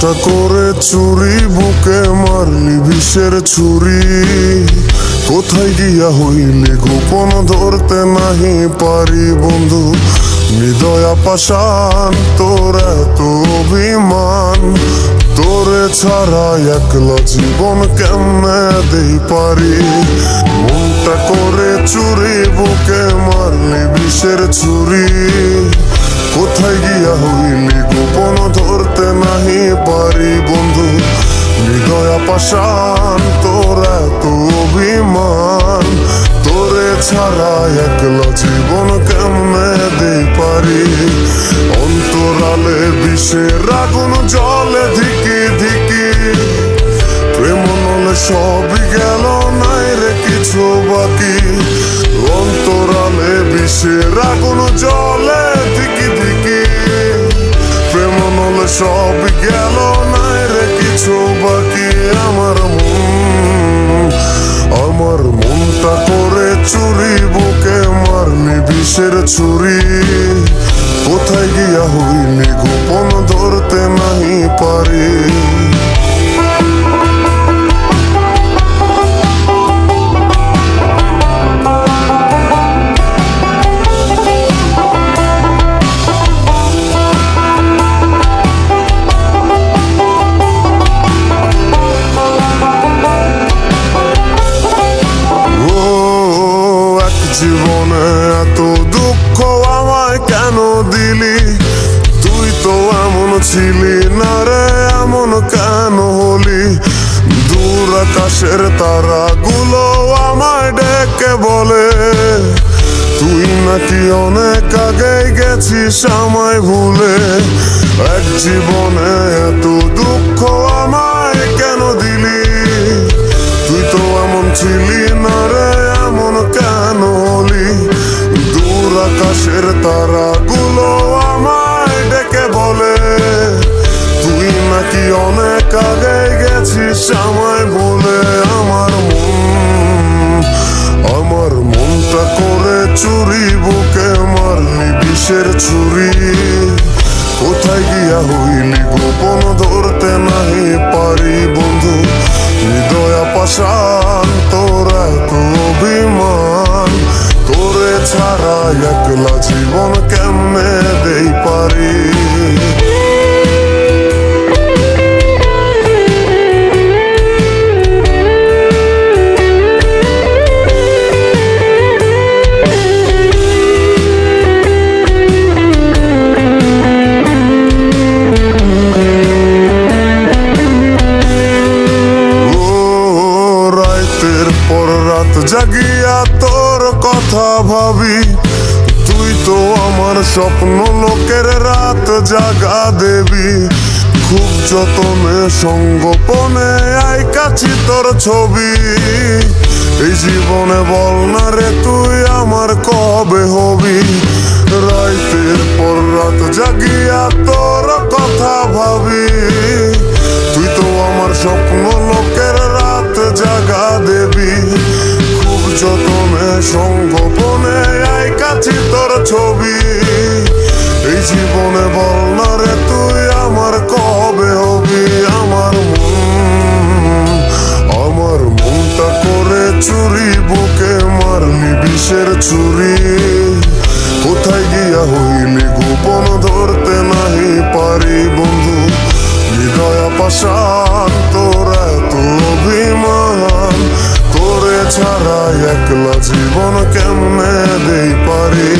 মনটা করে চুরি বুকে মারলি বিষের ছুরি। কোথায় গিয়া হইলি গোপন ধরতে নাহি পারি বন্ধু। হৃদয়া পাষাণ তোর এত অভিমান, তোরে ছাড়া একলা জীবন কেমনে দেই পারি। মনটা করে চুরি বুকে মারলি বিষের ছুরি। কোথায় গিয়া হইলি গোপন ধরতে নাহি পারি বন্ধু। হৃদয়া পাষাণ তোর এত অভিমান, তোরে ছাড়া একলা জীবন কেমনে দেই পারি। অন্তরালে বিষের আগুন জলে ধিকি ধিকি, প্রেম নলে সবই গেল নাই রে কিছু বাকি। অন্তরালে বিষের আগুন জলে ধিকি ধিকি, প্রেম নলে সবই গেল নাই রে কিছু বাকি। আমার মনটা করে চুরি বুকে মারলি বিষের ছুরি। কোথায় গিয়া হইলি গোপন ধরতে নাহি পারি। জীবনে এত দুঃখ আমায় কেন দিলি? তুই তো এমন ছিলি না রে, এমন কেন হলি? দূর আকাশের তারাগুলো আমায় ডেকে বলে, তুই নাকি অনেক আগে গেছিস আমায় ভুলে। এক জীবনে এত দুঃখ আমায় কেন দিলি? তুই তো এমন ছিলি না রে, এমন কেন হলি? দূর আকাশের তারাগুলো আমায় ডেকে বলে, তুই নাকি অনেক আগে গেছিস আমায় ভুলে। আমার মনটা করে চুরি বুকে মারলি বিষের ছুরি। কোথায় গিয়া হইলি গোপন ধরতে নাহি পারি বন্ধু। হৃদয়া পাষাণ তোর এত অভিমান, তোরে ছাড়া একলা জীবন কেমনে দেই পারি। পর রাত জাগিয়া তোর কথা ভাবি, তুই তো আমার স্বপ্ন লোকের রাত জাগা দেবী। খুব যতনে সঙ্গোপনে আই কাছি তোর ছবি। এই জীবনে বল না রে তুই আমার কবে হবি? রাতের পর রাত জাগিয়া তোর কথা ভাবি, তুই তো আমার স্বপ্ন লোকের রাত জাগা দেবী। খুব যতনে সঙ্গোপনে আই কাছি তোর ছবি। এই জীবনে বল না রে তুই আমার কবে হবি? আমার মনটা করে চুরি বুকে মারলি বিষের ছুরি। কোথায় গিয়া হইলি গোপন ধরতে নাহি পারি বন্ধু। হৃদয়া পাষাণ তোর এত অভিমান, তোরে ছাড়া একলা জীবন কেমনে দেই পারি।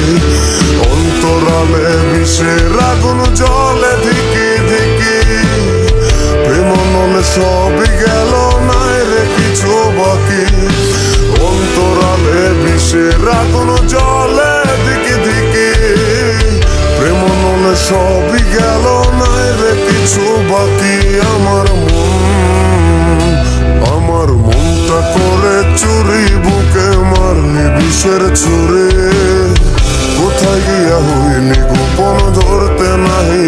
অন্তরালে বিষের আগুন জলে ধিকি ধিকি, প্রেম নলে সবই গেল নাই রে কিছু বাকি। অন্তরালে বিষের আগুন জলে ধিকি ধিকি, প্রেম নলে সবই গেল নাই রে কিছু বাকি। আমার মনটা করে চুরি বুকে মারলি বিষের ছুরি। কোথায় গিয়া হইলি গোপন ধরতে নাহি